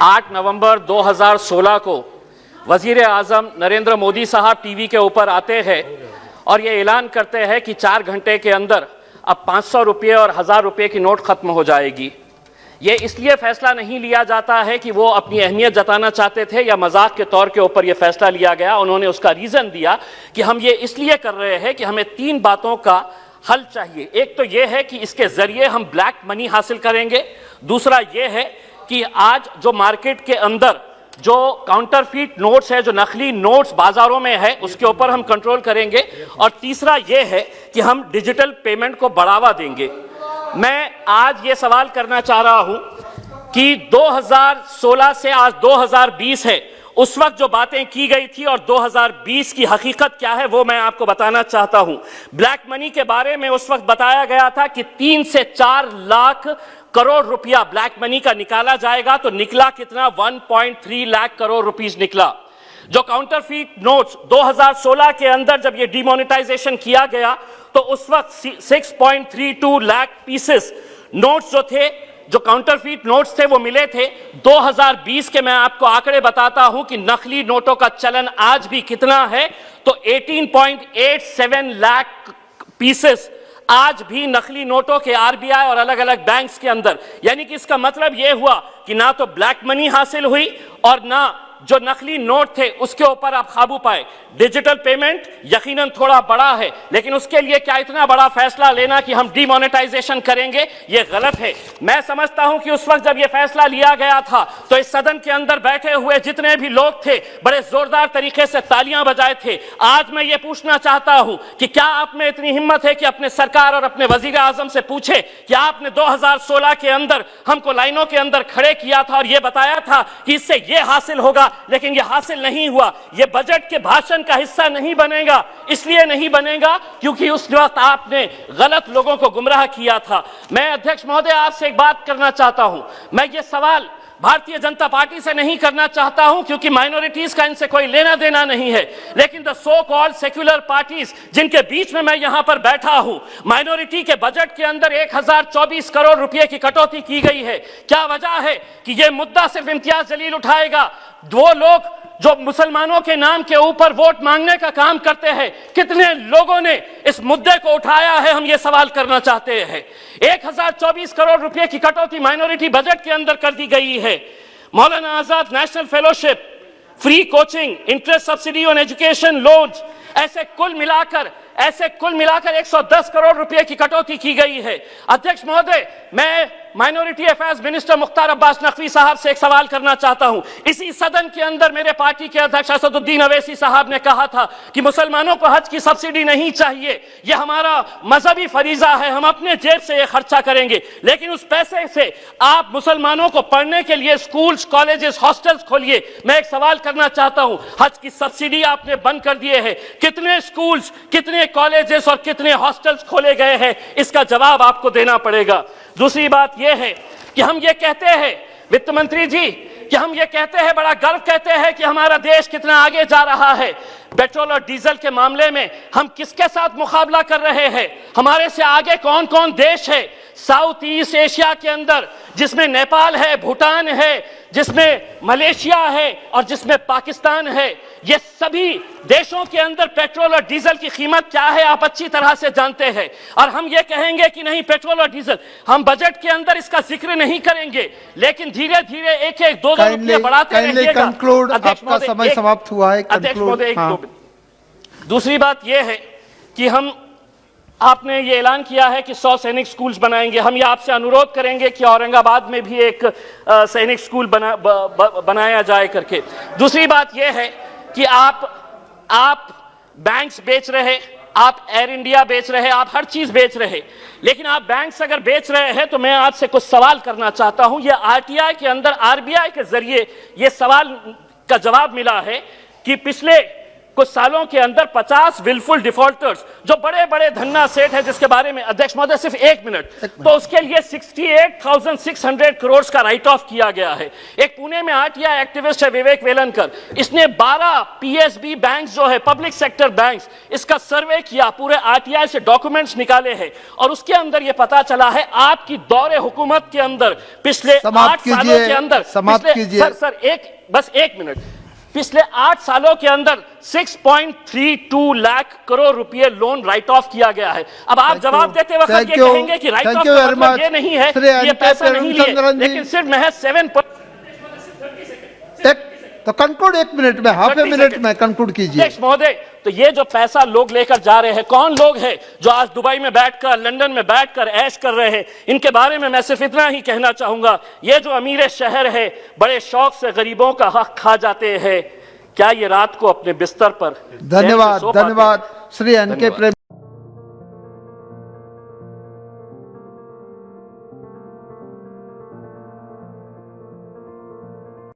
8 नवंबर 2016 को वजीर आज़म नरेंद्र मोदी साहब टीवी के ऊपर आते हैं और ये ऐलान करते हैं कि 4 घंटे के अंदर अब 500 रुपये और 1000 रुपये की नोट खत्म हो जाएगी। ये इसलिए फैसला नहीं लिया जाता है कि वो अपनी अहमियत जताना चाहते थे या मजाक के तौर के ऊपर ये फैसला लिया गया। उन्होंने उसका रीज़न दिया कि हम ये इसलिए कर रहे हैं कि हमें 3 बातों का हल चाहिए। एक तो ये है कि इसके ज़रिए हम ब्लैक मनी हासिल करेंगे। दूसरा ये है कि आज जो मार्केट के अंदर जो काउंटरफीट नोट्स है, जो नकली नोट्स बाजारों में है, उसके ऊपर हम कंट्रोल करेंगे। और तीसरा ये है कि हम डिजिटल पेमेंट को बढ़ावा देंगे। मैं आज ये सवाल करना चाह रहा हूं कि 2016 से आज 2020 है, उस वक्त जो बातें की गई थी और 2020 की हकीकत क्या है वो मैं आपको बताना चाहता हूं। ब्लैक मनी के बारे में उस वक्त बताया गया था कि 3 से 4 लाख करोड़ रुपया ब्लैक मनी का निकाला जाएगा, तो निकला कितना? 1.3 लाख करोड़ रुपीस निकला। जो काउंटरफीट नोट्स 2016 के अंदर जब ये डिमोनेटाइजेशन किया गया तो उस वक्त 6.32 लाख पीसेस नोट्स जो थे, जो काउंटरफीट नोट्स थे, वो मिले थे। 2020 के मैं आपको आंकड़े बताता हूं कि नकली नोटों का चलन आज भी कितना है, तो 18.87 लाख पीसेस आज भी नकली नोटों के आरबीआई और अलग अलग बैंक्स के अंदर। यानी कि इसका मतलब यह हुआ कि ना तो ब्लैक मनी हासिल हुई और ना जो नकली नोट थे उसके ऊपर आप काबू पाए। डिजिटल पेमेंट यकीनन थोड़ा बड़ा है, लेकिन उसके लिए क्या इतना बड़ा फैसला लेना कि हम डिमोनेटाइजेशन करेंगे, ये गलत है। मैं समझता हूं कि उस वक्त जब ये फैसला लिया गया था तो इस सदन के अंदर बैठे हुए जितने भी लोग थे बड़े जोरदार तरीके से तालियां बजाए थे। आज मैं ये पूछना चाहता हूं कि क्या आप में इतनी हिम्मत है कि अपने सरकार और अपने वजीर आजम से पूछे कि आपने 2016 के अंदर हमको लाइनों के अंदर खड़े किया था और ये बताया था कि इससे ये हासिल होगा, लेकिन ये हासिल नहीं हुआ। ये बजट के भाषण का हिस्सा नहीं बनेगा। इसलिए नहीं बनेगा क्योंकि उस वक्त आपने गलत लोगों को गुमराह किया था। मैं अध्यक्ष महोदय आपसे एक बात करना चाहता हूं। मैं ये सवाल भारतीय जनता पार्टी से नहीं करना चाहता हूं क्योंकि माइनॉरिटीज का इनसे कोई लेना देना नहीं है, लेकिन the so called secular parties जिनके बीच में मैं यहां पर बैठा हूं, माइनॉरिटी के बजट के अंदर 1024 करोड़ रुपए की कटौती की गई है। क्या वजह है कि यह मुद्दा सिर्फ इम्तियाज जलील उठाएगा? वो लोग जो मुसलमानों के नाम के ऊपर वोट मांगने का काम करते हैं, कितने लोगों ने इस मुद्दे को उठाया है, हम ये सवाल करना चाहते हैं। 1024 करोड़ रुपए की कटौती माइनॉरिटी बजट के अंदर कर दी गई है। Maulana Azad national fellowship, free coaching, interest subsidy on education loans, ऐसे कुल मिलाकर 110 करोड़ रुपए की कटौती की गई है। अध्यक्ष महोदय, मैं minority affairs minister Mukhtar Abbas Naqvi साहब से एक सवाल करना चाहता हूं। इसी सदन के अंदर मेरे पार्टी के अध्यक्ष असदुद्दीन अवैसी साहब ने कहा था कि मुसलमानों को हज की सब्सिडी नहीं चाहिए, यह हमारा मजहबी फरीजा है, हम अपने जेब से यह खर्चा करेंगे। लेकिन उस पैसे से आप मुसलमानों को पढ़ने के लिए स्कूल्स, कॉलेजेस, हॉस्टल्स खोलिए। मैं एक सवाल करना चाहता हूं, हज की सब्सिडी आपने बंद कर दिए है, कितने स्कूल्स, कितने कॉलेजेस और कितने हॉस्टल्स खोले गए हैं? इसका जवाब आपको देना पड़ेगा। दूसरी बात यह है कि हम ये कहते हैं, वित्त मंत्री जी, कि हम ये कहते हैं, बड़ा गर्व कहते हैं कि हमारा देश कितना आगे जा रहा है। पेट्रोल और डीजल के मामले में हम किसके साथ मुकाबला कर रहे हैं? हमारे से आगे कौन कौन देश है साउथ ईस्ट एशिया के अंदर, जिसमें नेपाल है, भूटान है, जिसमें मलेशिया है और जिसमें पाकिस्तान है। ये सभी देशों के अंदर पेट्रोल और डीजल की कीमत क्या है आप अच्छी तरह से जानते हैं। और हम ये कहेंगे कि नहीं, पेट्रोल और डीजल, हम बजट के अंदर इसका जिक्र नहीं करेंगे, लेकिन धीरे धीरे 1-1, 2-2 रुपये बढ़ाते रहिएगा। आपका समय समाप्त हुआ है। अध्यक्ष महोदय, दूसरी बात यह है कि आपने ये ऐलान किया है कि 100 सैनिक स्कूल्स बनाएंगे। हम ये आपसे अनुरोध करेंगे कि औरंगाबाद में भी एक सैनिक स्कूल बनाया जाए करके। दूसरी बात यह है कि आप बैंक्स बेच रहे, आप एयर इंडिया बेच रहे, आप हर चीज बेच रहे, लेकिन आप बैंक्स अगर बेच रहे हैं तो मैं आपसे कुछ सवाल करना चाहता हूं। ये आरटीआई के अंदर आरबीआई के जरिए ये सवाल का जवाब मिला है कि पिछले कुछ सालों के अंदर 50 विलफुल डिफॉल्टर्स जो बड़े बड़े धन्ना सेठ है, जिसके बारे में अध्यक्ष महोदय सिर्फ एक मिनट, तो उसके लिए 68,600 करोड़ का राइट ऑफ किया गया है। एक पुणे में आरटीआई एक्टिविस्ट है विवेक वेलनकर, इसने 12 पीएसबी बैंक्स जो है पब्लिक सेक्टर बैंक्स, इसका सर्वे किया, पूरे आरटीआई से डॉक्यूमेंट्स निकाले हैं और उसके अंदर यह पता चला है आपकी दौरे हुकूमत के अंदर पिछले 8 सालों के अंदर, सर बस एक मिनट, पिछले 8 सालों के अंदर 6.32 लाख करोड़ रुपए लोन राइट ऑफ किया गया है। अब आप जवाब देते वक्त ये कहेंगे कि राइट ऑफ का मतलब ये नहीं है ये पैसा नहीं लिए, लेकिन सिर्फ महज 7%। तो कंक्लूड 1 मिनट में, हाफ ए मिनट में कंक्लूड कीजिए। अध्यक्ष महोदय, तो ये जो पैसा लोग लेकर जा रहे हैं, कौन लोग हैं जो आज दुबई में बैठकर, लंदन में बैठकर ऐश कर रहे हैं, इनके बारे में मैं सिर्फ इतना ही कहना चाहूंगा, ये जो अमीर शहर है बड़े शौक से गरीबों का हक खा जाते हैं, क्या ये रात को अपने बिस्तर पर धन्यवाद श्री एन के प्रेम।